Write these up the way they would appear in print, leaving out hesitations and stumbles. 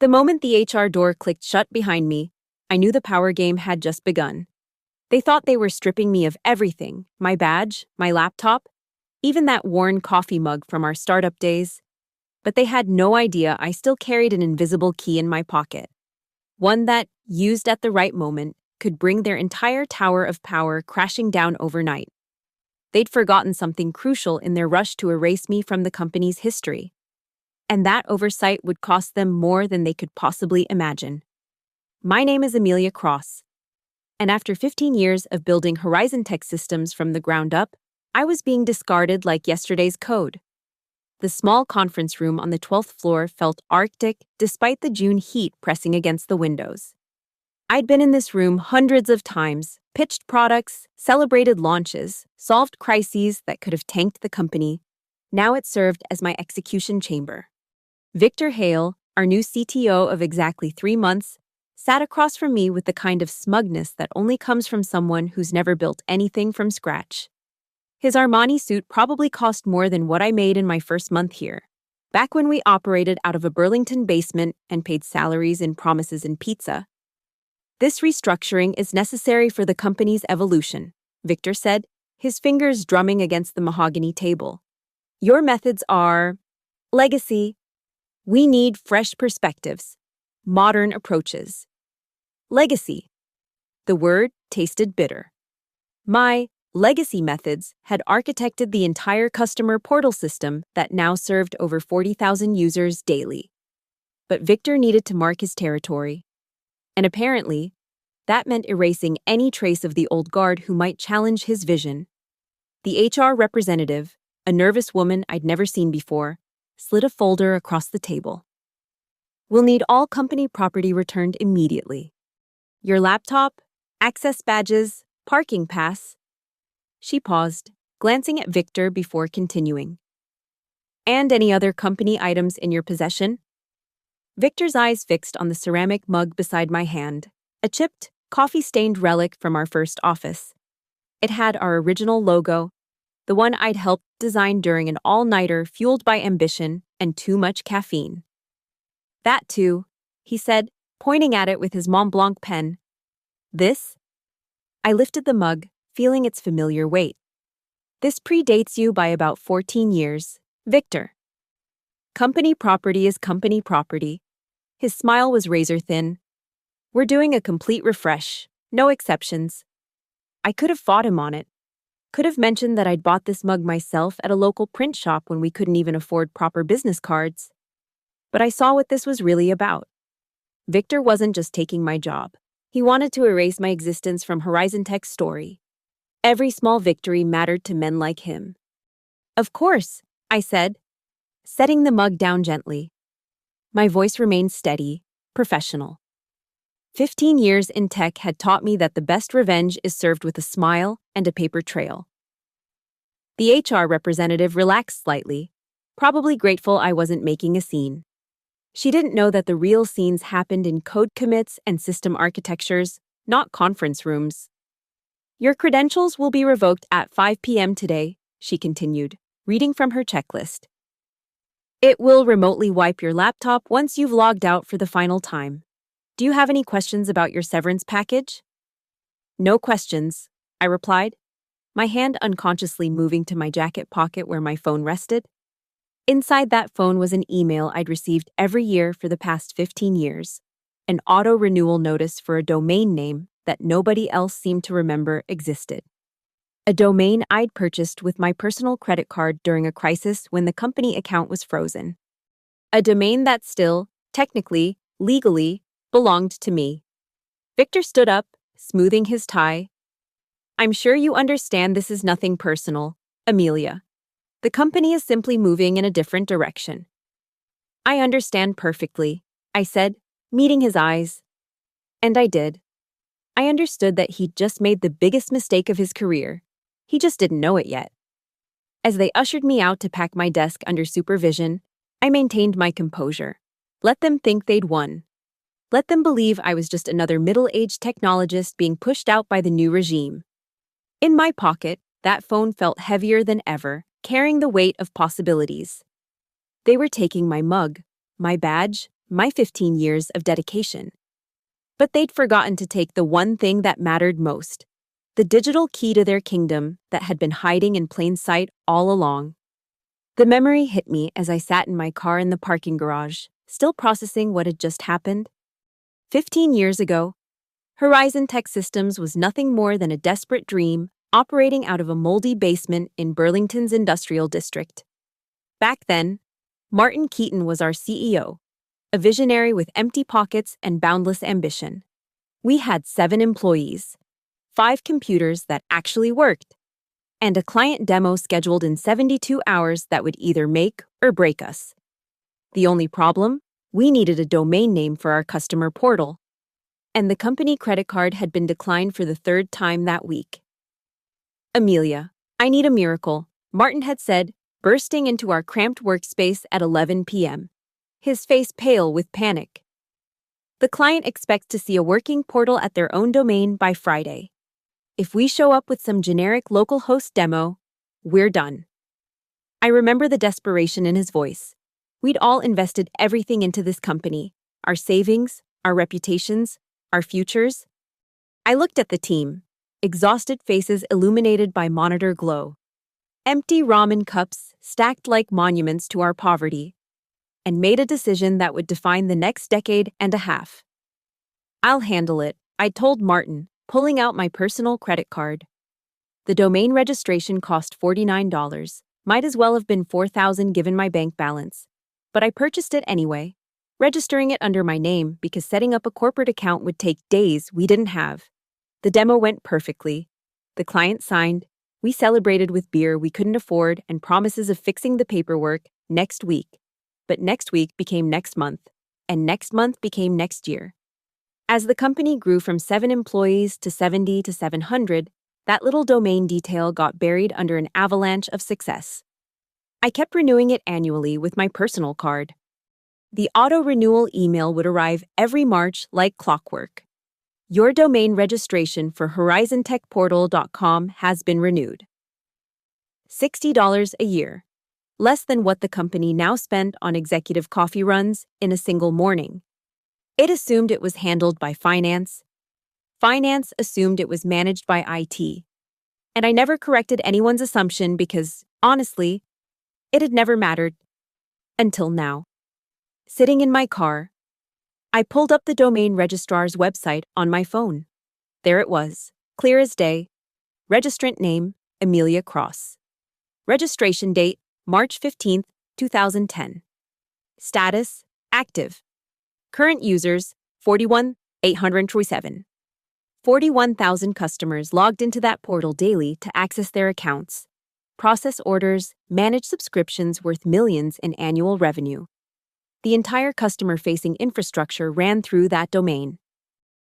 The moment the HR door clicked shut behind me, I knew the power game had just begun. They thought they were stripping me of everything: my badge, my laptop, even that worn coffee mug from our startup days. But they had no idea I still carried an invisible key in my pocket. One that, used at the right moment, could bring their entire tower of power crashing down overnight. They'd forgotten something crucial in their rush to erase me from the company's history. And that oversight would cost them more than they could possibly imagine. My name is Amelia Cross, and after 15 years of building Horizon Tech systems from the ground up, I was being discarded like yesterday's code. The small conference room on the 12th floor felt arctic despite the June heat pressing against the windows. I'd been in this room hundreds of times, pitched products, celebrated launches, solved crises that could have tanked the company. Now it served as my execution chamber. Victor Hale, our new CTO of exactly 3 months, sat across from me with the kind of smugness that only comes from someone who's never built anything from scratch. His Armani suit probably cost more than what I made in my first month here, back when we operated out of a Burlington basement and paid salaries in promises and pizza. This restructuring is necessary for the company's evolution, Victor said, his fingers drumming against the mahogany table. Your methods are legacy. We need fresh perspectives, modern approaches. Legacy. The word tasted bitter. My legacy methods had architected the entire customer portal system that now served over 40,000 users daily. But Victor needed to mark his territory. And apparently, that meant erasing any trace of the old guard who might challenge his vision. The HR representative, a nervous woman I'd never seen before, slid a folder across the table. We'll need all company property returned immediately. Your laptop, access badges, parking pass. She paused, glancing at Victor before continuing. And any other company items in your possession? Victor's eyes fixed on the ceramic mug beside my hand, a chipped, coffee-stained relic from our first office. It had our original logo, the one I'd helped design during an all-nighter fueled by ambition and too much caffeine. That too, he said, pointing at it with his Mont Blanc pen. This? I lifted the mug, feeling its familiar weight. This predates you by about 14 years, Victor. Company property is company property. His smile was razor-thin. We're doing a complete refresh, no exceptions. I could have fought him on it. Could have mentioned that I'd bought this mug myself at a local print shop when we couldn't even afford proper business cards. But I saw what this was really about. Victor wasn't just taking my job. He wanted to erase my existence from Horizon Tech's story. Every small victory mattered to men like him. Of course, I said, setting the mug down gently. My voice remained steady, professional. 15 years in tech had taught me that the best revenge is served with a smile and a paper trail. The HR representative relaxed slightly, probably grateful I wasn't making a scene. She didn't know that the real scenes happened in code commits and system architectures, not conference rooms. Your credentials will be revoked at 5 p.m. today, she continued, reading from her checklist. It will remotely wipe your laptop once you've logged out for the final time. Do you have any questions about your severance package? No questions, I replied, my hand unconsciously moving to my jacket pocket where my phone rested. Inside that phone was an email I'd received every year for the past 15 years, an auto-renewal notice for a domain name that nobody else seemed to remember existed. A domain I'd purchased with my personal credit card during a crisis when the company account was frozen. A domain that still, technically, legally, belonged to me. Victor stood up, smoothing his tie. I'm sure you understand this is nothing personal, Amelia. The company is simply moving in a different direction. I understand perfectly, I said, meeting his eyes. And I did. I understood that he'd just made the biggest mistake of his career. He just didn't know it yet. As they ushered me out to pack my desk under supervision, I maintained my composure. Let them think they'd won. Let them believe I was just another middle-aged technologist being pushed out by the new regime. In my pocket, that phone felt heavier than ever, carrying the weight of possibilities. They were taking my mug, my badge, my 15 years of dedication. But they'd forgotten to take the one thing that mattered most, the digital key to their kingdom that had been hiding in plain sight all along. The memory hit me as I sat in my car in the parking garage, still processing what had just happened. 15 years ago, Horizon Tech Systems was nothing more than a desperate dream operating out of a moldy basement in Burlington's industrial district. Back then, Martin Keaton was our CEO, a visionary with empty pockets and boundless ambition. We had 7 employees, 5 computers that actually worked, and a client demo scheduled in 72 hours that would either make or break us. The only problem? We needed a domain name for our customer portal, and the company credit card had been declined for the 3rd time that week. "Amelia, I need a miracle," Martin had said, bursting into our cramped workspace at 11 p.m., his face pale with panic. "The client expects to see a working portal at their own domain by Friday. If we show up with some generic localhost demo, we're done." I remember the desperation in his voice. We'd all invested everything into this company, our savings, our reputations, our futures. I looked at the team, exhausted faces illuminated by monitor glow, empty ramen cups stacked like monuments to our poverty, and made a decision that would define the next decade and a half. "I'll handle it," I told Martin, pulling out my personal credit card. The domain registration cost $49, might as well have been $4,000 given my bank balance, but I purchased it anyway, registering it under my name because setting up a corporate account would take days we didn't have. The demo went perfectly. The client signed. We celebrated with beer we couldn't afford and promises of fixing the paperwork next week. But next week became next month, and next month became next year. As the company grew from 7 employees to 70 to 700, that little domain detail got buried under an avalanche of success. I kept renewing it annually with my personal card. The auto-renewal email would arrive every March like clockwork. "Your domain registration for horizontechportal.com has been renewed." $60 a year, less than what the company now spent on executive coffee runs in a single morning. It assumed it was handled by finance. Finance assumed it was managed by IT. And I never corrected anyone's assumption because, honestly, it had never mattered. Until now. Sitting in my car, I pulled up the domain registrar's website on my phone. There it was, clear as day. Registrant name, Amelia Cross. Registration date, March 15, 2010. Status, active. Current users, 41,827. 41,000 customers logged into that portal daily to access their accounts, process orders, manage subscriptions worth millions in annual revenue. The entire customer-facing infrastructure ran through that domain.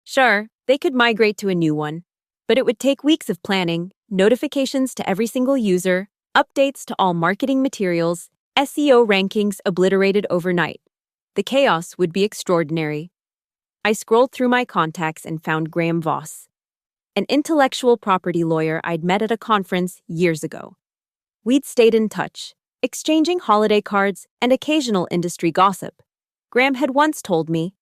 Sure, they could migrate to a new one, but it would take weeks of planning, notifications to every single user, updates to all marketing materials, SEO rankings obliterated overnight. The chaos would be extraordinary. I scrolled through my contacts and found Graham Voss, an intellectual property lawyer I'd met at a conference years ago. We'd stayed in touch, exchanging holiday cards and occasional industry gossip. Graham had once told me,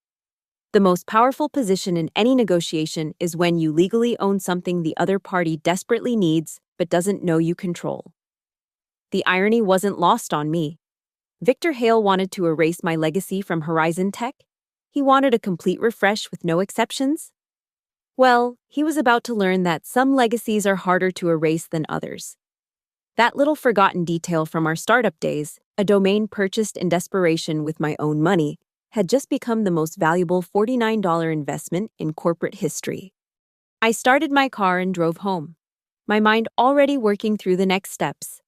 "The most powerful position in any negotiation is when you legally own something the other party desperately needs but doesn't know you control." The irony wasn't lost on me. Victor Hale wanted to erase my legacy from Horizon Tech. He wanted a complete refresh with no exceptions. Well, he was about to learn that some legacies are harder to erase than others. That little forgotten detail from our startup days, a domain purchased in desperation with my own money, had just become the most valuable $49 investment in corporate history. I started my car and drove home, my mind already working through the next steps.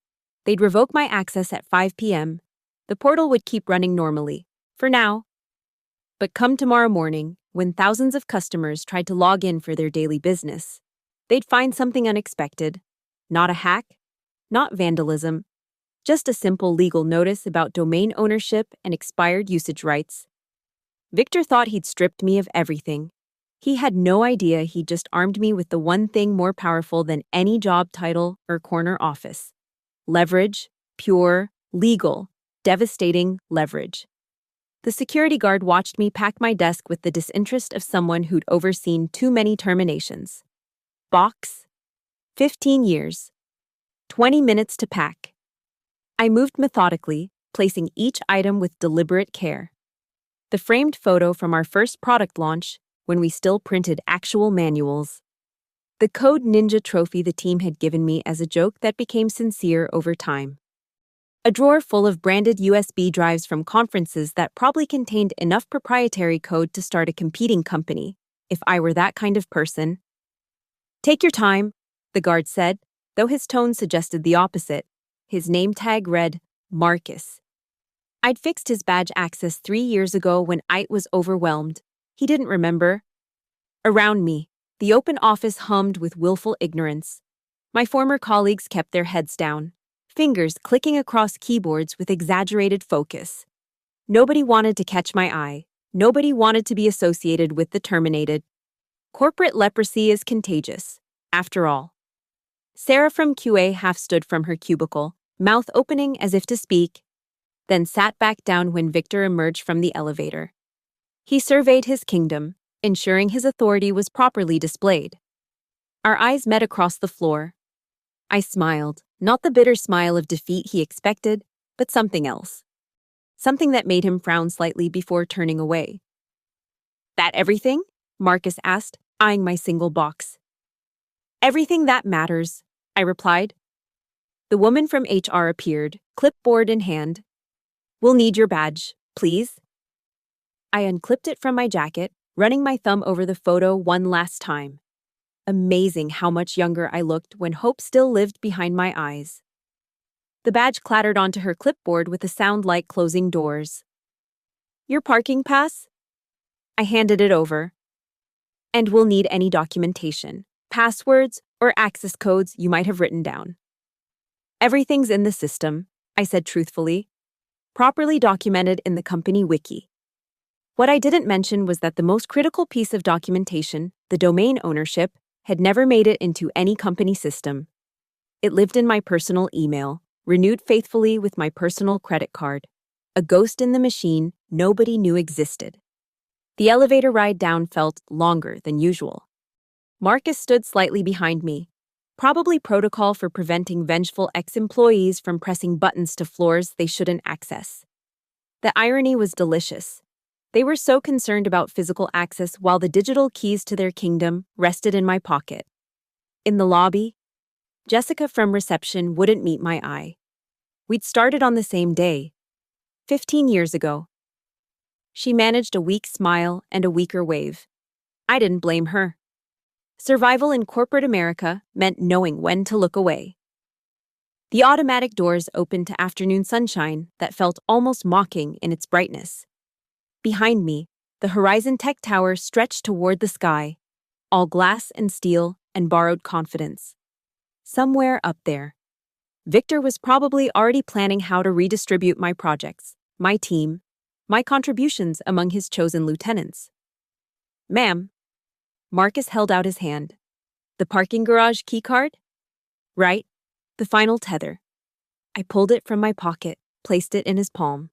They'd revoke my access at 5 p.m. The portal would keep running normally, for now. But come tomorrow morning, when thousands of customers tried to log in for their daily business, they'd find something unexpected. Not a hack, not vandalism, just a simple legal notice about domain ownership and expired usage rights. Victor thought he'd stripped me of everything. He had no idea he'd just armed me with the one thing more powerful than any job title or corner office. Leverage, pure, legal, devastating leverage. The security guard watched me pack my desk with the disinterest of someone who'd overseen too many terminations. Box. 15 years. 20 minutes to pack. I moved methodically, placing each item with deliberate care. The framed photo from our first product launch, when we still printed actual manuals. The Code Ninja trophy the team had given me as a joke that became sincere over time. A drawer full of branded USB drives from conferences that probably contained enough proprietary code to start a competing company, if I were that kind of person. Take your time, the guard said, though his tone suggested the opposite. His name tag read, Marcus. I'd fixed his badge access 3 years ago when Ite was overwhelmed. He didn't remember. Around me, the open office hummed with willful ignorance. My former colleagues kept their heads down, fingers clicking across keyboards with exaggerated focus. Nobody wanted to catch my eye. Nobody wanted to be associated with the terminated. Corporate leprosy is contagious, after all. Sarah from QA half stood from her cubicle, mouth opening as if to speak, then sat back down when Victor emerged from the elevator. He surveyed his kingdom, ensuring his authority was properly displayed. Our eyes met across the floor. I smiled, not the bitter smile of defeat he expected, but something else. Something that made him frown slightly before turning away. That everything? Marcus asked, eyeing my single box. Everything that matters, I replied. The woman from HR appeared, clipboard in hand. We'll need your badge, please. I unclipped it from my jacket, running my thumb over the photo one last time. Amazing how much younger I looked when hope still lived behind my eyes. The badge clattered onto her clipboard with a sound like closing doors. Your parking pass? I handed it over. And we'll need any documentation, passwords, or access codes you might have written down. Everything's in the system, I said truthfully. Properly documented in the company wiki. What I didn't mention was that the most critical piece of documentation, the domain ownership, had never made it into any company system. It lived in my personal email, renewed faithfully with my personal credit card, a ghost in the machine nobody knew existed. The elevator ride down felt longer than usual. Marcus stood slightly behind me, probably protocol for preventing vengeful ex-employees from pressing buttons to floors they shouldn't access. The irony was delicious. They were so concerned about physical access while the digital keys to their kingdom rested in my pocket. In the lobby, Jessica from reception wouldn't meet my eye. We'd started on the same day, 15 years ago. She managed a weak smile and a weaker wave. I didn't blame her. Survival in corporate America meant knowing when to look away. The automatic doors opened to afternoon sunshine that felt almost mocking in its brightness. Behind me, the Horizon Tech Tower stretched toward the sky, all glass and steel and borrowed confidence. Somewhere up there, Victor was probably already planning how to redistribute my projects, my team, my contributions among his chosen lieutenants. Ma'am. Marcus held out his hand. The parking garage keycard? Right, the final tether. I pulled it from my pocket, placed it in his palm.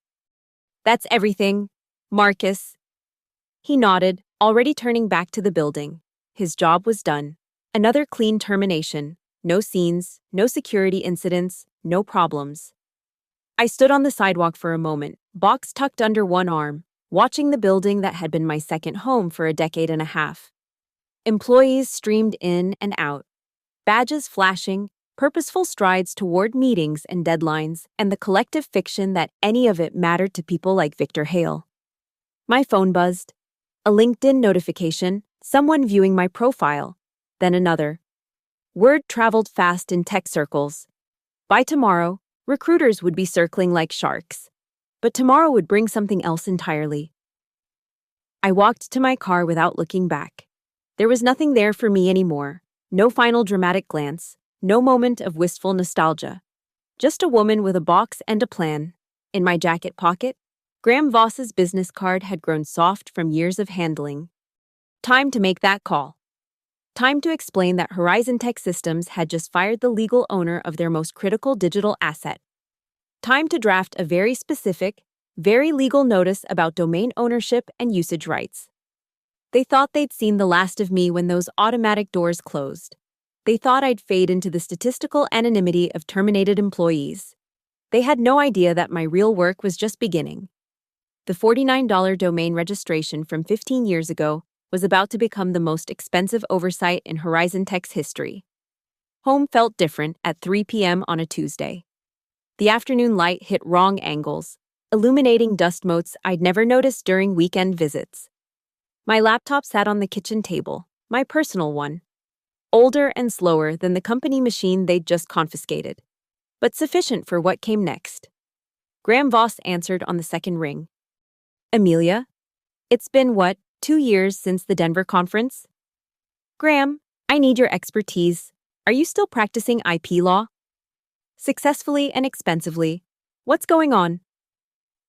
That's everything, Marcus. He nodded, already turning back to the building. His job was done. Another clean termination. No scenes, no security incidents, no problems. I stood on the sidewalk for a moment, box tucked under one arm, watching the building that had been my second home for a decade and a half. Employees streamed in and out, badges flashing, purposeful strides toward meetings and deadlines, and the collective fiction that any of it mattered to people like Victor Hale. My phone buzzed. A LinkedIn notification, someone viewing my profile, then another. Word traveled fast in tech circles. By tomorrow, recruiters would be circling like sharks. But tomorrow would bring something else entirely. I walked to my car without looking back. There was nothing there for me anymore. No final dramatic glance, no moment of wistful nostalgia. Just a woman with a box and a plan. In my jacket pocket, Graham Voss's business card had grown soft from years of handling. Time to make that call. Time to explain that Horizon Tech Systems had just fired the legal owner of their most critical digital asset. Time to draft a very specific, Very legal notice about domain ownership and usage rights. They thought they'd seen the last of me when those automatic doors closed. They thought I'd fade into the statistical anonymity of terminated employees. They had no idea that my real work was just beginning. The $49 domain registration from 15 years ago was about to become the most expensive oversight in Horizon Tech's history. Home felt different at 3 p.m. on a Tuesday. The afternoon light hit wrong angles, illuminating dust motes I'd never noticed during weekend visits. My laptop sat on the kitchen table, my personal one. Older and slower than the company machine they'd just confiscated, but sufficient for what came next. Graham Voss answered on the second ring. Amelia, it's been, 2 years since the Denver conference? Graham, I need your expertise. Are you still practicing IP law? Successfully and expensively. What's going on?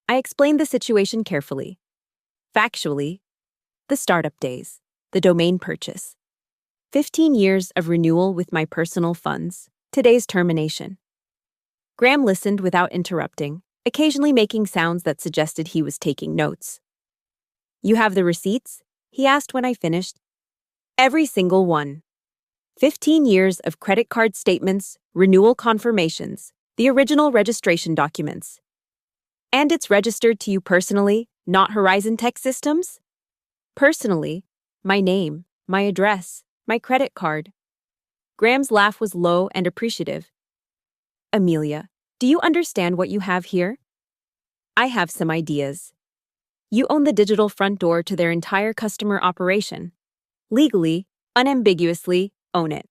I explained the situation carefully. Factually, the startup days, the domain purchase, 15 years of renewal with my personal funds, today's termination. Graham listened without interrupting, occasionally making sounds that suggested he was taking notes. You have the receipts? He asked when I finished. Every single one. 15 years of credit card statements, renewal confirmations, the original registration documents. And it's registered to you personally, not Horizon Tech Systems? Personally, my name, my address, my credit card. Graham's laugh was low and appreciative. Amelia, do you understand what you have here? I have some ideas. You own the digital front door to their entire customer operation. Legally, unambiguously, own it.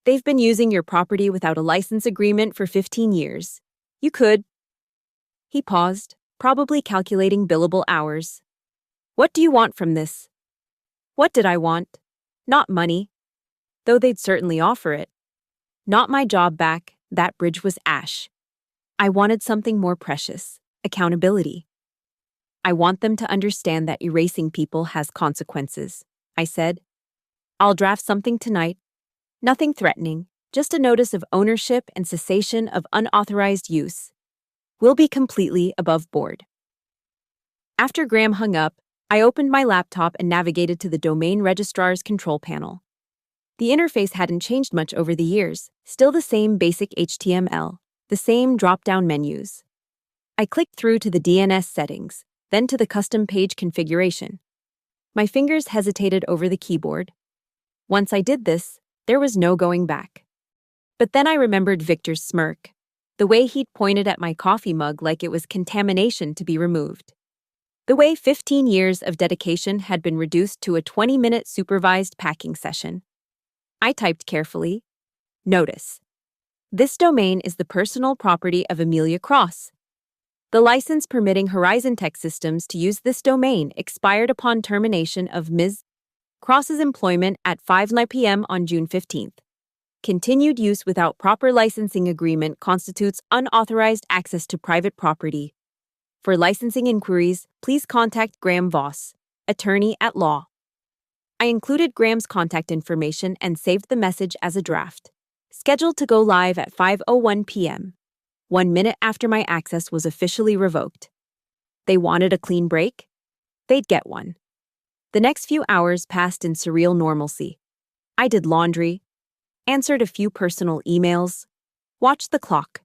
They've been using your property without a license agreement for 15 years. You could. He paused, probably calculating billable hours. What do you want from this? What did I want? Not money. Though they'd certainly offer it. Not my job back, that bridge was ash. I wanted something more precious, accountability. I want them to understand that erasing people has consequences, I said. I'll draft something tonight. Nothing threatening, just a notice of ownership and cessation of unauthorized use. We'll be completely above board. After Graham hung up, I opened my laptop and navigated to the domain registrar's control panel. The interface hadn't changed much over the years, still the same basic HTML, the same drop-down menus. I clicked through to the DNS settings, then to the custom page configuration. My fingers hesitated over the keyboard. Once I did this, there was no going back. But then I remembered Victor's smirk, the way he'd pointed at my coffee mug like it was contamination to be removed. The way 15 years of dedication had been reduced to a 20-minute supervised packing session. I typed carefully, Notice. This domain is the personal property of Amelia Cross. The license permitting Horizon Tech Systems to use this domain expired upon termination of Ms. Cross's employment at 5:09 p.m. on June 15th. Continued use without proper licensing agreement constitutes unauthorized access to private property. For licensing inquiries, please contact Graham Voss, attorney at law. I included Graham's contact information and saved the message as a draft. Scheduled to go live at 5:01 p.m., 1 minute after my access was officially revoked. They wanted a clean break? They'd get one. The next few hours passed in surreal normalcy. I did laundry, answered a few personal emails, watched the clock.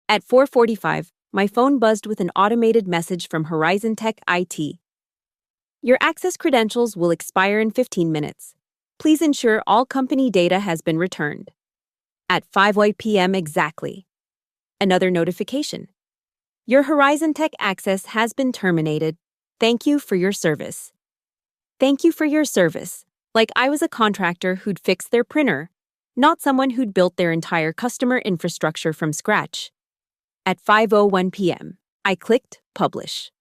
At 4:45, my phone buzzed with an automated message from Horizon Tech IT. Your access credentials will expire in 15 minutes. Please ensure all company data has been returned. At 5:00 p.m. exactly. Another notification. Your Horizon Tech access has been terminated. Thank you for your service. Thank you for your service. Like I was a contractor who'd fixed their printer, not someone who'd built their entire customer infrastructure from scratch. At 5:01 p.m., I clicked Publish.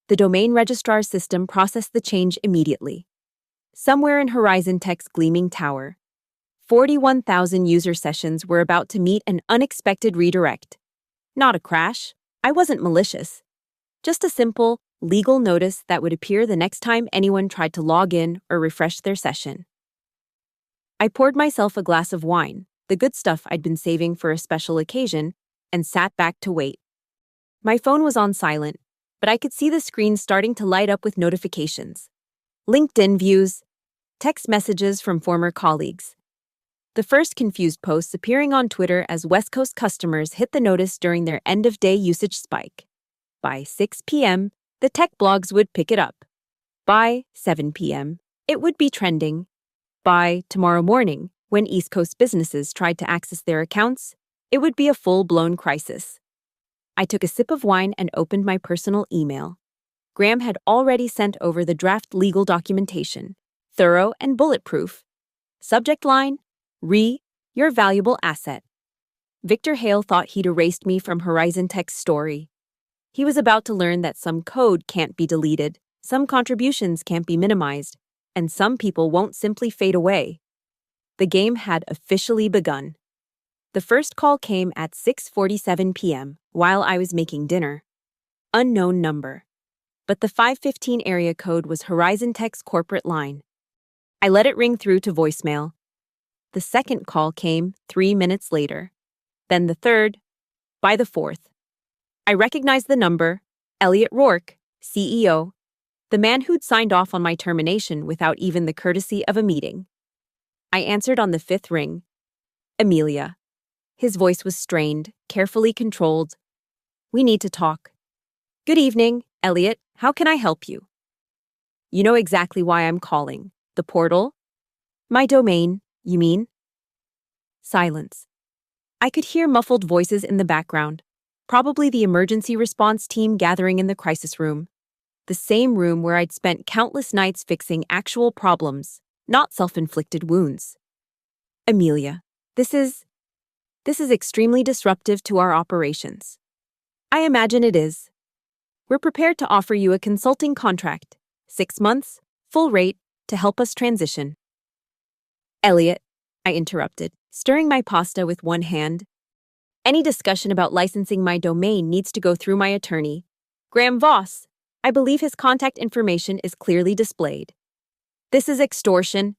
The domain registrar system processed the change immediately. Somewhere in Horizon Tech's gleaming tower, 41,000 user sessions were about to meet an unexpected redirect. Not a crash. I wasn't malicious. Just a simple, legal notice that would appear the next time anyone tried to log in or refresh their session. I poured myself a glass of wine, the good stuff I'd been saving for a special occasion, and sat back to wait. My phone was on silent, but I could see the screen starting to light up with notifications. LinkedIn views, text messages from former colleagues. The first confused posts appearing on Twitter as West Coast customers hit the notice during their end-of-day usage spike. By 6 p.m., the tech blogs would pick it up. By 7 p.m., it would be trending. By tomorrow morning, when East Coast businesses tried to access their accounts, it would be a full-blown crisis. I took a sip of wine and opened my personal email. Graham had already sent over the draft legal documentation, thorough and bulletproof. Subject line, your valuable asset. Victor Hale thought he'd erased me from Horizon Tech's story. He was about to learn that some code can't be deleted, some contributions can't be minimized, and some people won't simply fade away. The game had officially begun. The first call came at 6:47 p.m. while I was making dinner. Unknown number. But the 515 area code was Horizon Tech's corporate line. I let it ring through to voicemail. The second call came 3 minutes later. Then the third. By the fourth, I recognized the number, Elliot Rourke, CEO, the man who'd signed off on my termination without even the courtesy of a meeting. I answered on the fifth ring. Amelia. His voice was strained, carefully controlled. We need to talk. Good evening, Elliot. How can I help you? You know exactly why I'm calling. The portal? My domain, you mean? Silence. I could hear muffled voices in the background, probably the emergency response team gathering in the crisis room. The same room where I'd spent countless nights fixing actual problems, not self-inflicted wounds. Amelia, this is extremely disruptive to our operations. I imagine it is. We're prepared to offer you a consulting contract, 6 months, full rate, to help us transition. Elliot, I interrupted, stirring my pasta with one hand. Any discussion about licensing my domain needs to go through my attorney, Graham Voss. I believe his contact information is clearly displayed. This is extortion.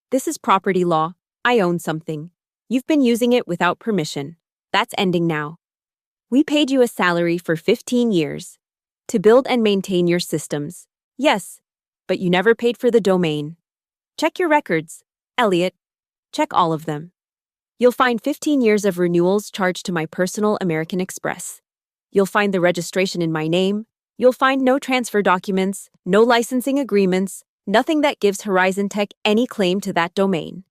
This is property law. I own something. You've been using it without permission. That's ending now. We paid you a salary for 15 years to build and maintain your systems. Yes, but you never paid for the domain. Check your records, Elliot. Check all of them. You'll find 15 years of renewals charged to my personal American Express. You'll find the registration in my name. You'll find no transfer documents, no licensing agreements, nothing that gives Horizon Tech any claim to that domain.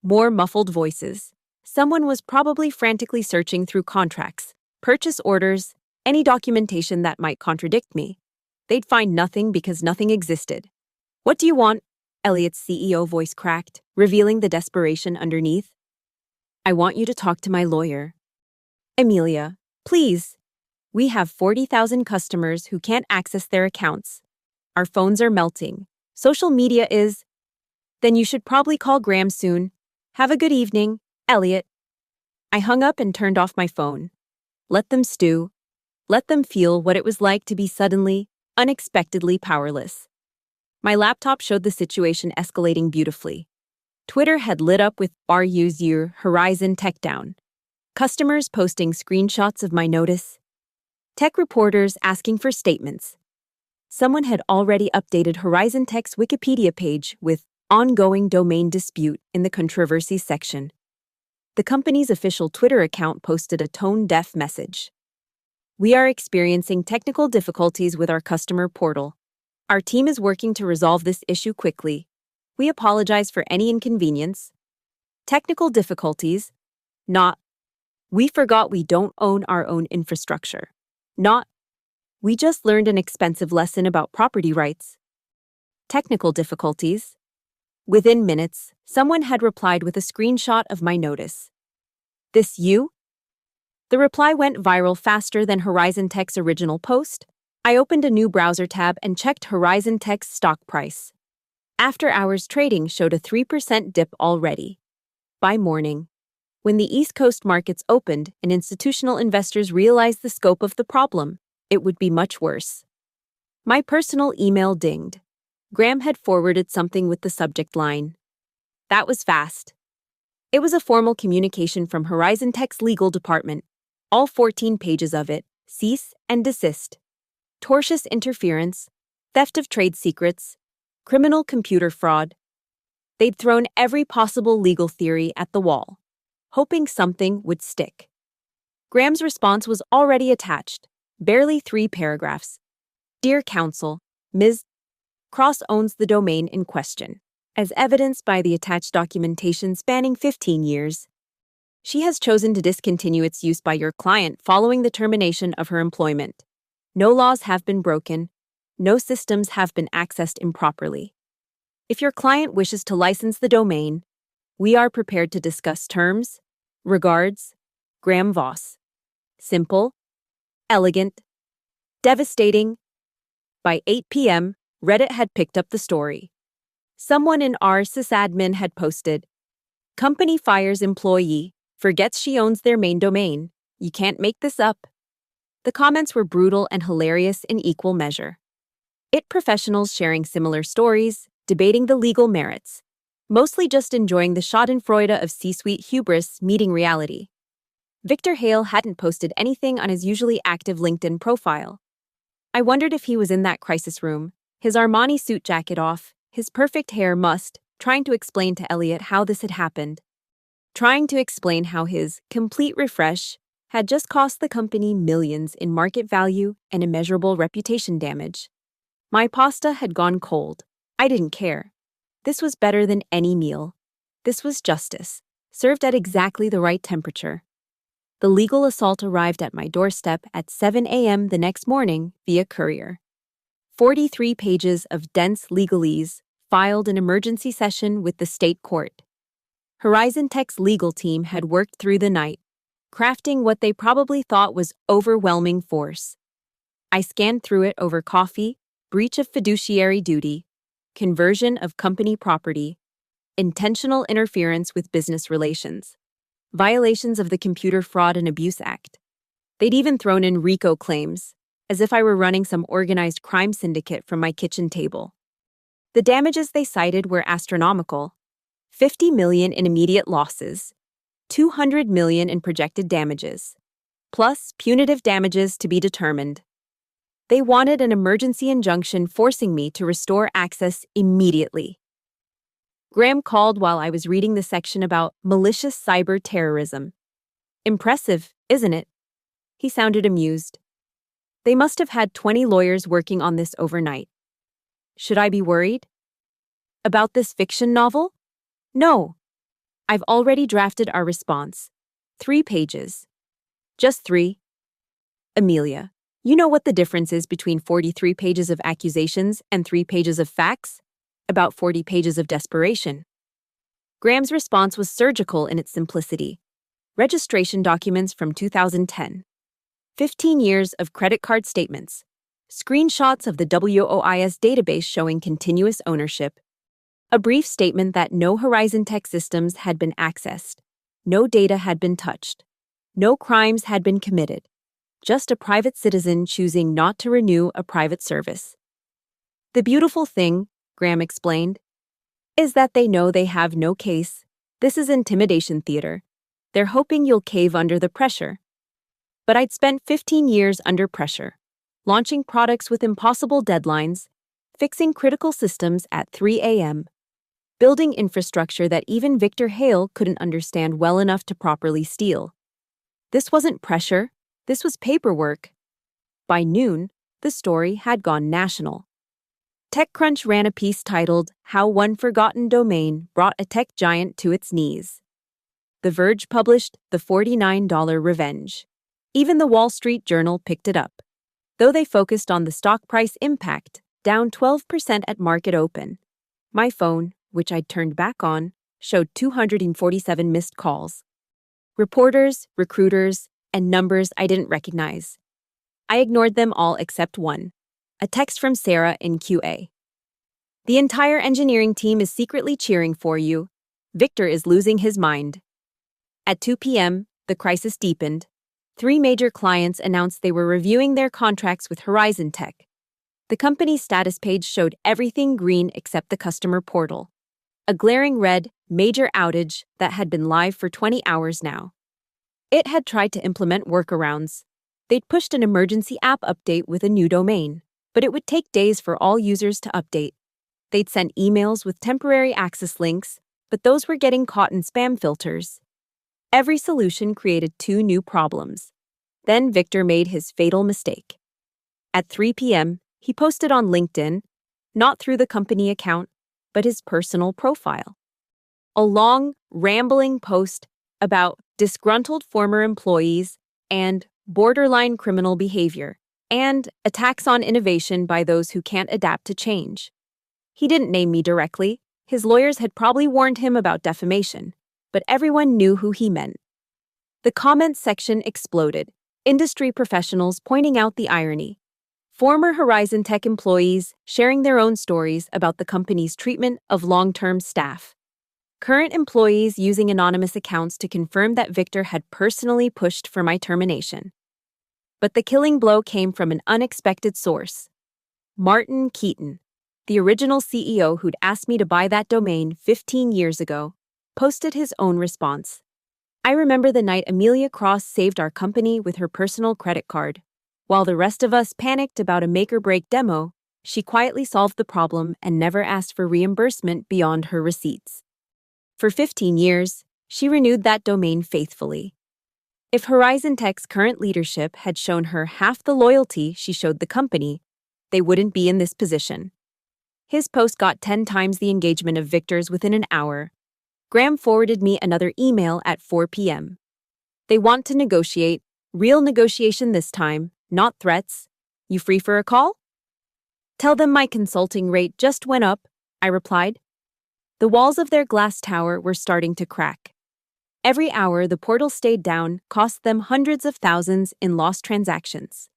More muffled voices. Someone was probably frantically searching through contracts, purchase orders, any documentation that might contradict me. They'd find nothing because nothing existed. What do you want? Elliot's CEO voice cracked, revealing the desperation underneath. I want you to talk to my lawyer. Amelia, please. We have 40,000 customers who can't access their accounts. Our phones are melting. Social media is... Then you should probably call Graham soon. Have a good evening, Elliot. I hung up and turned off my phone. Let them stew. Let them feel what it was like to be suddenly, unexpectedly powerless. My laptop showed the situation escalating beautifully. Twitter had lit up with "Use your Horizon Tech down." Customers posting screenshots of my notice. Tech reporters asking for statements. Someone had already updated Horizon Tech's Wikipedia page with ongoing domain dispute in the controversy section. The company's official Twitter account posted a tone-deaf message. We are experiencing technical difficulties with our customer portal. Our team is working to resolve this issue quickly. We apologize for any inconvenience. Technical difficulties, not, we forgot we don't own our own infrastructure. Not, we just learned an expensive lesson about property rights. Technical difficulties. Within minutes, someone had replied with a screenshot of my notice. This you? The reply went viral faster than Horizon Tech's original post. I opened a new browser tab and checked Horizon Tech's stock price. After-hours trading showed a 3% dip already. By morning, when the East Coast markets opened and institutional investors realized the scope of the problem, it would be much worse. My personal email dinged. Graham had forwarded something with the subject line. That was fast. It was a formal communication from Horizon Tech's legal department. All 14 pages of it, cease and desist. tortious interference, theft of trade secrets, criminal computer fraud. They'd thrown every possible legal theory at the wall, hoping something would stick. Graham's response was already attached, barely 3 paragraphs. Dear Counsel, Ms. Cross owns the domain in question, as evidenced by the attached documentation spanning 15 years. She has chosen to discontinue its use by your client following the termination of her employment. No laws have been broken. No systems have been accessed improperly. If your client wishes to license the domain, we are prepared to discuss terms. Regards, Graham Voss. Simple, elegant, devastating. By 8 p.m., Reddit had picked up the story. Someone in our sysadmin had posted, "Company fires employee, forgets she owns their main domain. You can't make this up." The comments were brutal and hilarious in equal measure. IT professionals sharing similar stories, debating the legal merits, mostly just enjoying the schadenfreude of C-suite hubris meeting reality. Victor Hale hadn't posted anything on his usually active LinkedIn profile. I wondered if he was in that crisis room, his Armani suit jacket off, his perfect hair mussed, trying to explain to Elliot how this had happened. Trying to explain how his complete refresh had just cost the company millions in market value and immeasurable reputation damage. My pasta had gone cold. I didn't care. This was better than any meal. This was justice, served at exactly the right temperature. The legal assault arrived at my doorstep at 7 a.m. the next morning via courier. 43 pages of dense legalese filed an emergency session with the state court. Horizon Tech's legal team had worked through the night, crafting what they probably thought was overwhelming force. I scanned through it over coffee, breach of fiduciary duty, conversion of company property, intentional interference with business relations, violations of the Computer Fraud and Abuse Act. They'd even thrown in RICO claims, as if I were running some organized crime syndicate from my kitchen table. The damages they cited were astronomical: $50 million in immediate losses, $200 million in projected damages, plus punitive damages to be determined. They wanted an emergency injunction forcing me to restore access immediately. Graham called while I was reading the section about malicious cyber terrorism. Impressive, isn't it? He sounded amused. They must have had 20 lawyers working on this overnight. Should I be worried? About this fiction novel? No. I've already drafted our response. 3 pages. Just 3. Amelia, you know what the difference is between 43 pages of accusations and 3 pages of facts? About 40 pages of desperation. Graham's response was surgical in its simplicity. Registration documents from 2010. 15 years of credit card statements. Screenshots of the WOIS database showing continuous ownership. A brief statement that no Horizon Tech systems had been accessed. No data had been touched. No crimes had been committed. Just a private citizen choosing not to renew a private service. The beautiful thing, Graham explained, is that they know they have no case. This is intimidation theater. They're hoping you'll cave under the pressure. But I'd spent 15 years under pressure, launching products with impossible deadlines, fixing critical systems at 3 a.m., building infrastructure that even Victor Hale couldn't understand well enough to properly steal. This wasn't pressure, this was paperwork. By noon, the story had gone national. TechCrunch ran a piece titled, "How One Forgotten Domain Brought a Tech Giant to Its Knees." The Verge published The $49 Revenge. Even the Wall Street Journal picked it up, though they focused on the stock price impact, down 12% at market open. My phone, which I'd turned back on, showed 247 missed calls. Reporters, recruiters, and numbers I didn't recognize. I ignored them all except one. A text from Sarah in QA. "The entire engineering team is secretly cheering for you. Victor is losing his mind." At 2 p.m., the crisis deepened. 3 major clients announced they were reviewing their contracts with Horizon Tech. The company's status page showed everything green except the customer portal. A glaring red, major outage that had been live for 20 hours now. It had tried to implement workarounds. They'd pushed an emergency app update with a new domain, but it would take days for all users to update. They'd sent emails with temporary access links, but those were getting caught in spam filters. Every solution created two new problems. Then Victor made his fatal mistake. At 3 p.m., he posted on LinkedIn, not through the company account, but his personal profile. A long, rambling post about disgruntled former employees and borderline criminal behavior, and attacks on innovation by those who can't adapt to change. He didn't name me directly. His lawyers had probably warned him about defamation, but everyone knew who he meant. The comments section exploded, industry professionals pointing out the irony. Former Horizon Tech employees sharing their own stories about the company's treatment of long-term staff. Current employees using anonymous accounts to confirm that Victor had personally pushed for my termination. But the killing blow came from an unexpected source. Martin Keaton, the original CEO who'd asked me to buy that domain 15 years ago, posted his own response. I remember the night Amelia Cross saved our company with her personal credit card. While the rest of us panicked about a make-or-break demo, she quietly solved the problem and never asked for reimbursement beyond her receipts. For 15 years, she renewed that domain faithfully. If Horizon Tech's current leadership had shown her half the loyalty she showed the company, they wouldn't be in this position. His post got 10 times the engagement of Victor's within an hour. Graham forwarded me another email at 4 p.m. They want to negotiate, real negotiation this time, not threats. You free for a call? Tell them my consulting rate just went up, I replied. The walls of their glass tower were starting to crack. Every hour the portal stayed down cost them hundreds of thousands in lost transactions.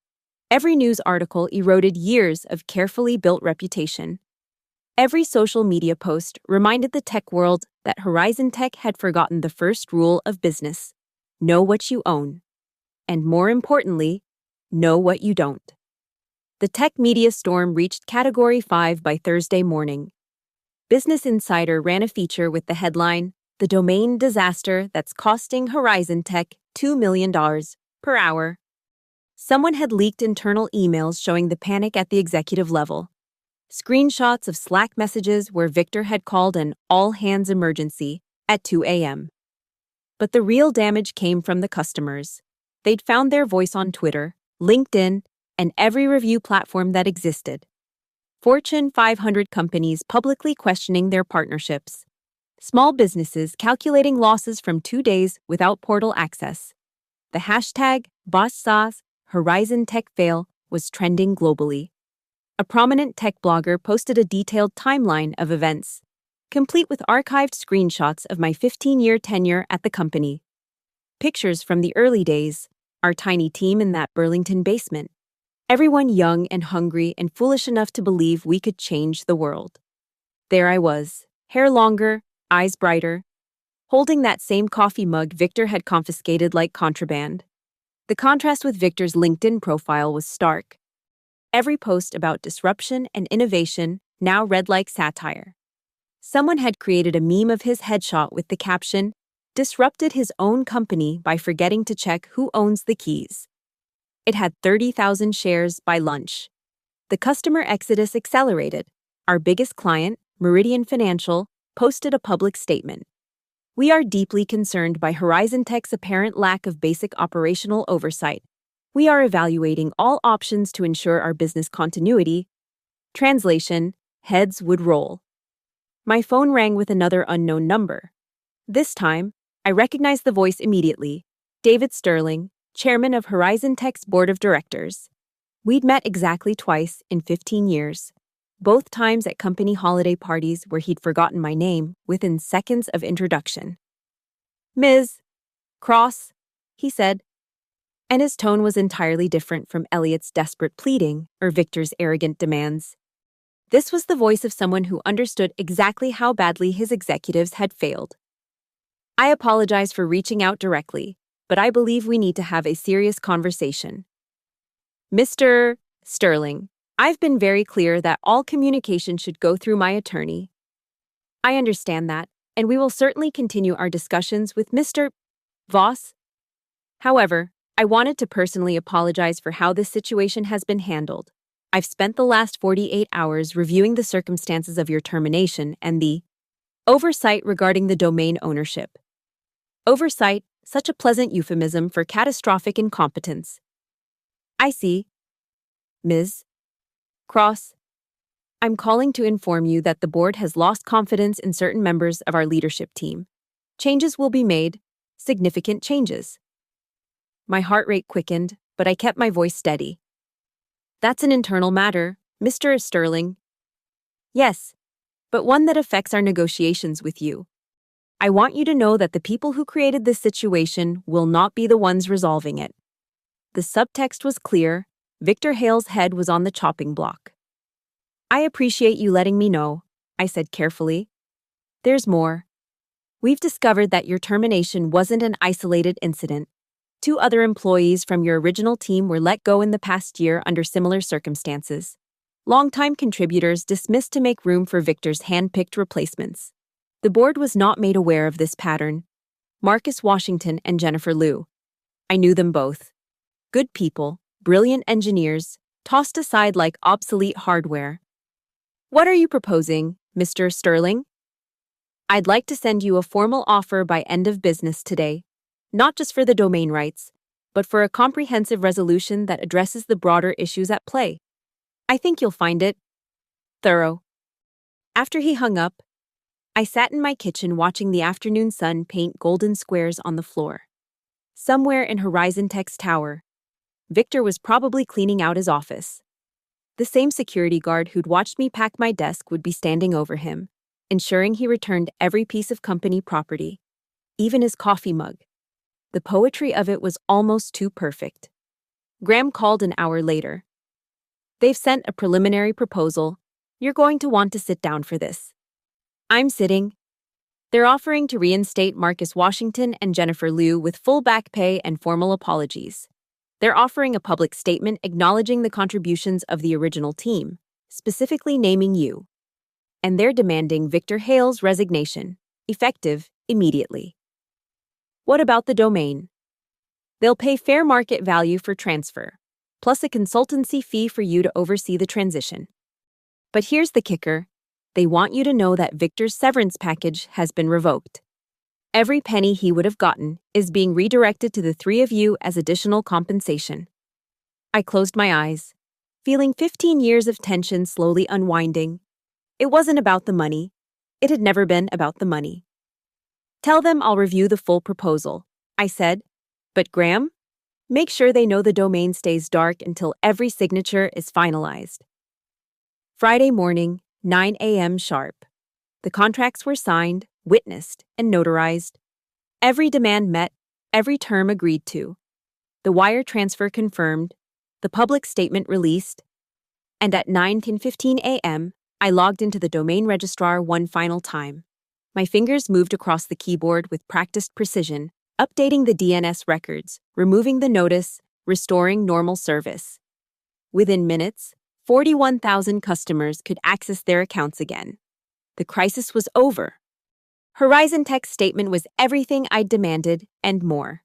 Every news article eroded years of carefully built reputation. Every social media post reminded the tech world that Horizon Tech had forgotten the first rule of business: know what you own. And more importantly, know what you don't. The tech media storm reached Category 5 by Thursday morning. Business Insider ran a feature with the headline, "The Domain Disaster That's Costing Horizon Tech $2 million per hour." Someone had leaked internal emails showing the panic at the executive level. Screenshots of Slack messages where Victor had called an all-hands emergency at 2 a.m. But the real damage came from the customers. They'd found their voice on Twitter, LinkedIn, and every review platform that existed. Fortune 500 companies publicly questioning their partnerships. Small businesses calculating losses from 2 days without portal access. The hashtag #BossSauce Horizon Tech Fail was trending globally. A prominent tech blogger posted a detailed timeline of events, complete with archived screenshots of my 15-year tenure at the company. Pictures from the early days, our tiny team in that Burlington basement. Everyone young and hungry and foolish enough to believe we could change the world. There I was, hair longer, eyes brighter, holding that same coffee mug Victor had confiscated like contraband. The contrast with Victor's LinkedIn profile was stark. Every post about disruption and innovation now read like satire. Someone had created a meme of his headshot with the caption, "Disrupted his own company by forgetting to check who owns the keys." It had 30,000 shares by lunch. The customer exodus accelerated. Our biggest client, Meridian Financial, posted a public statement. "We are deeply concerned by Horizon Tech's apparent lack of basic operational oversight. We are evaluating all options to ensure our business continuity." Translation: heads would roll. My phone rang with another unknown number. This time, I recognized the voice immediately. David Sterling, chairman of Horizon Tech's board of directors. We'd met exactly twice in 15 years, both times at company holiday parties where he'd forgotten my name within seconds of introduction. "Ms. Cross," he said, and his tone was entirely different from Elliot's desperate pleading or Victor's arrogant demands. This was the voice of someone who understood exactly how badly his executives had failed. "I apologize for reaching out directly, but I believe we need to have a serious conversation. Mr. Sterling, I've been very clear that all communication should go through my attorney. I understand that, and we will certainly continue our discussions with Mr. Voss. However, I wanted to personally apologize for how this situation has been handled. I've spent the last 48 hours reviewing the circumstances of your termination and the oversight regarding the domain ownership. Oversight, such a pleasant euphemism for catastrophic incompetence. I see. Ms. Cross, I'm calling to inform you that the board has lost confidence in certain members of our leadership team. Changes will be made, significant changes. My heart rate quickened, but I kept my voice steady. That's an internal matter, Mr. Sterling. Yes, but one that affects our negotiations with you. I want you to know that the people who created this situation will not be the ones resolving it. The subtext was clear. Victor Hale's head was on the chopping block. I appreciate you letting me know, I said carefully. There's more. We've discovered that your termination wasn't an isolated incident. 2 other employees from your original team were let go in the past year under similar circumstances. Longtime contributors dismissed to make room for Victor's hand-picked replacements. The board was not made aware of this pattern. Marcus Washington and Jennifer Liu. I knew them both. Good people, brilliant engineers, tossed aside like obsolete hardware. What are you proposing, Mr. Sterling? I'd like to send you a formal offer by end of business today, not just for the domain rights, but for a comprehensive resolution that addresses the broader issues at play. I think you'll find it thorough. After he hung up, I sat in my kitchen watching the afternoon sun paint golden squares on the floor. Somewhere in Horizon Tech's tower, Victor was probably cleaning out his office. The same security guard who'd watched me pack my desk would be standing over him, ensuring he returned every piece of company property, even his coffee mug. The poetry of it was almost too perfect. Graham called an hour later. They've sent a preliminary proposal. You're going to want to sit down for this. I'm sitting. They're offering to reinstate Marcus Washington and Jennifer Liu with full back pay and formal apologies. They're offering a public statement acknowledging the contributions of the original team, specifically naming you. And they're demanding Victor Hale's resignation, effective immediately. What about the domain? They'll pay fair market value for transfer, plus a consultancy fee for you to oversee the transition. But here's the kicker. They want you to know that Victor's severance package has been revoked. Every penny he would have gotten is being redirected to the 3 of you as additional compensation. I closed my eyes, feeling 15 years of tension slowly unwinding. It wasn't about the money. It had never been about the money. Tell them I'll review the full proposal, I said. But Graham, make sure they know the domain stays dark until every signature is finalized. Friday morning, 9 a.m. sharp. The contracts were signed, witnessed, and notarized. Every demand met, every term agreed to. The wire transfer confirmed, the public statement released, and at 9:15 a.m., I logged into the domain registrar one final time. My fingers moved across the keyboard with practiced precision, updating the DNS records, removing the notice, restoring normal service. Within minutes, 41,000 customers could access their accounts again. The crisis was over. Horizon Tech's statement was everything I'd demanded and more.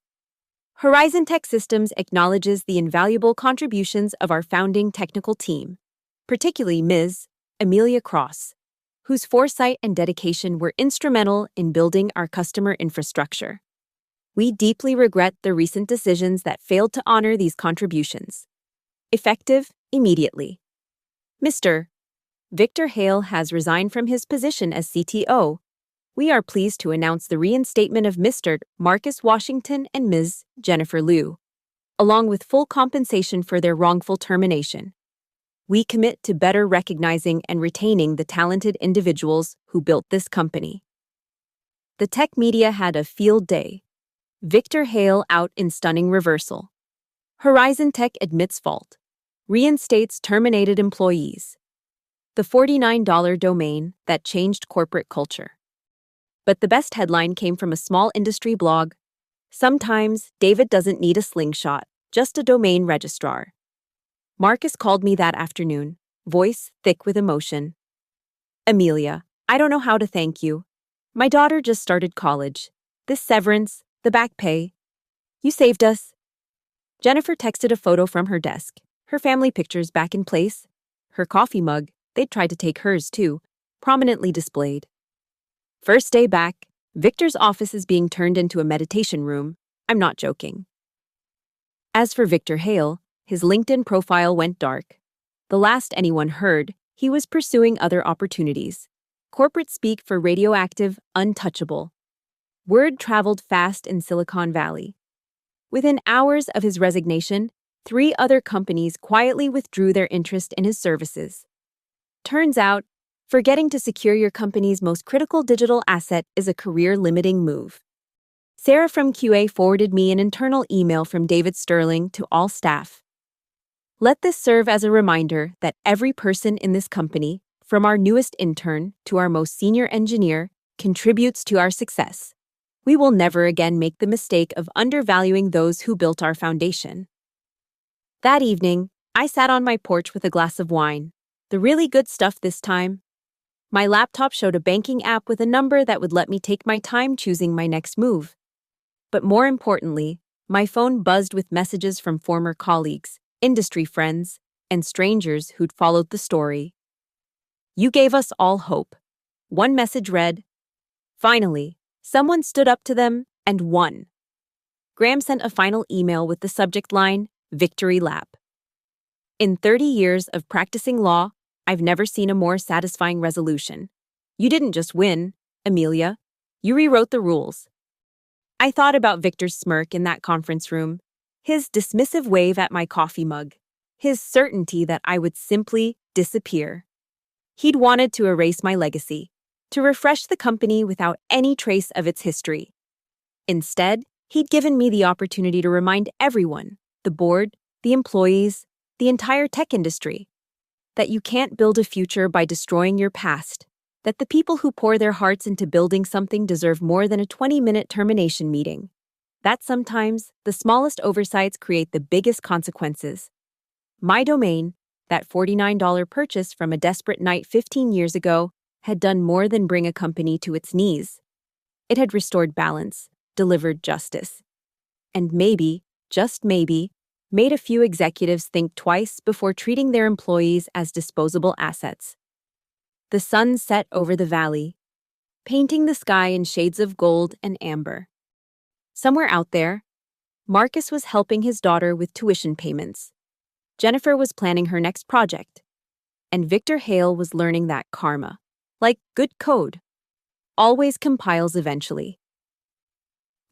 Horizon Tech Systems acknowledges the invaluable contributions of our founding technical team, particularly Ms. Amelia Cross, whose foresight and dedication were instrumental in building our customer infrastructure. We deeply regret the recent decisions that failed to honor these contributions. Effective immediately. Mr. Victor Hale has resigned from his position as CTO. We are pleased to announce the reinstatement of Mr. Marcus Washington and Ms. Jennifer Liu, along with full compensation for their wrongful termination. We commit to better recognizing and retaining the talented individuals who built this company. The tech media had a field day. Victor Hale out in stunning reversal. Horizon Tech admits fault. Reinstates terminated employees. The $49 domain that changed corporate culture. But the best headline came from a small industry blog. Sometimes David doesn't need a slingshot, just a domain registrar. Marcus called me that afternoon, voice thick with emotion. Amelia, I don't know how to thank you. My daughter just started college. This severance, the back pay. You saved us. Jennifer texted a photo from her desk, her family pictures back in place, her coffee mug, they'd tried to take hers too, prominently displayed. First day back, Victor's office is being turned into a meditation room. I'm not joking. As for Victor Hale, his LinkedIn profile went dark. The last anyone heard, he was pursuing other opportunities. Corporate speak for radioactive, untouchable. Word traveled fast in Silicon Valley. Within hours of his resignation, 3 other companies quietly withdrew their interest in his services. Turns out, forgetting to secure your company's most critical digital asset is a career-limiting move. Sarah from QA forwarded me an internal email from David Sterling to all staff. Let this serve as a reminder that every person in this company, from our newest intern to our most senior engineer, contributes to our success. We will never again make the mistake of undervaluing those who built our foundation. That evening, I sat on my porch with a glass of wine. The really good stuff this time. My laptop showed a banking app with a number that would let me take my time choosing my next move. But more importantly, my phone buzzed with messages from former colleagues, industry friends, and strangers who'd followed the story. You gave us all hope. One message read, "Finally, someone stood up to them and won." Graham sent a final email with the subject line, "Victory Lap." In 30 years of practicing law, I've never seen a more satisfying resolution. You didn't just win, Amelia. You rewrote the rules. I thought about Victor's smirk in that conference room, his dismissive wave at my coffee mug, his certainty that I would simply disappear. He'd wanted to erase my legacy, to refresh the company without any trace of its history. Instead, he'd given me the opportunity to remind everyone, the board, the employees, the entire tech industry, that you can't build a future by destroying your past, that the people who pour their hearts into building something deserve more than a 20-minute termination meeting, that sometimes the smallest oversights create the biggest consequences. My domain, that $49 purchase from a desperate night 15 years ago, had done more than bring a company to its knees. It had restored balance, delivered justice, and maybe, just maybe, made a few executives think twice before treating their employees as disposable assets. The sun set over the valley, painting the sky in shades of gold and amber. Somewhere out there, Marcus was helping his daughter with tuition payments. Jennifer was planning her next project, and Victor Hale was learning that karma, like good code, always compiles eventually.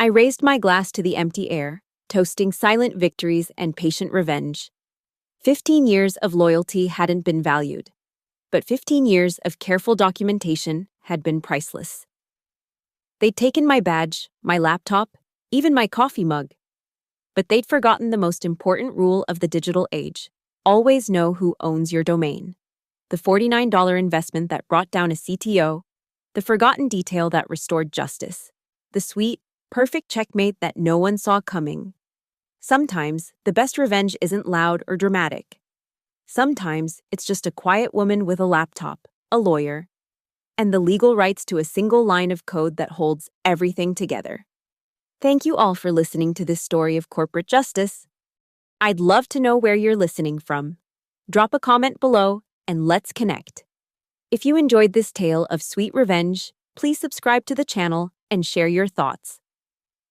I raised my glass to the empty air, toasting silent victories and patient revenge. 15 years of loyalty hadn't been valued, but 15 years of careful documentation had been priceless. They'd taken my badge, my laptop, even my coffee mug. But they'd forgotten the most important rule of the digital age. Always know who owns your domain. The $49 investment that brought down a CTO, the forgotten detail that restored justice, the sweet, perfect checkmate that no one saw coming. Sometimes, the best revenge isn't loud or dramatic. Sometimes, it's just a quiet woman with a laptop, a lawyer, and the legal rights to a single line of code that holds everything together. Thank you all for listening to this story of corporate justice. I'd love to know where you're listening from. Drop a comment below and let's connect. If you enjoyed this tale of sweet revenge, please subscribe to the channel and share your thoughts.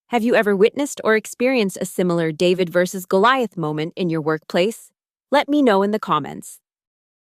Have you ever witnessed or experienced a similar David versus Goliath moment in your workplace? Let me know in the comments.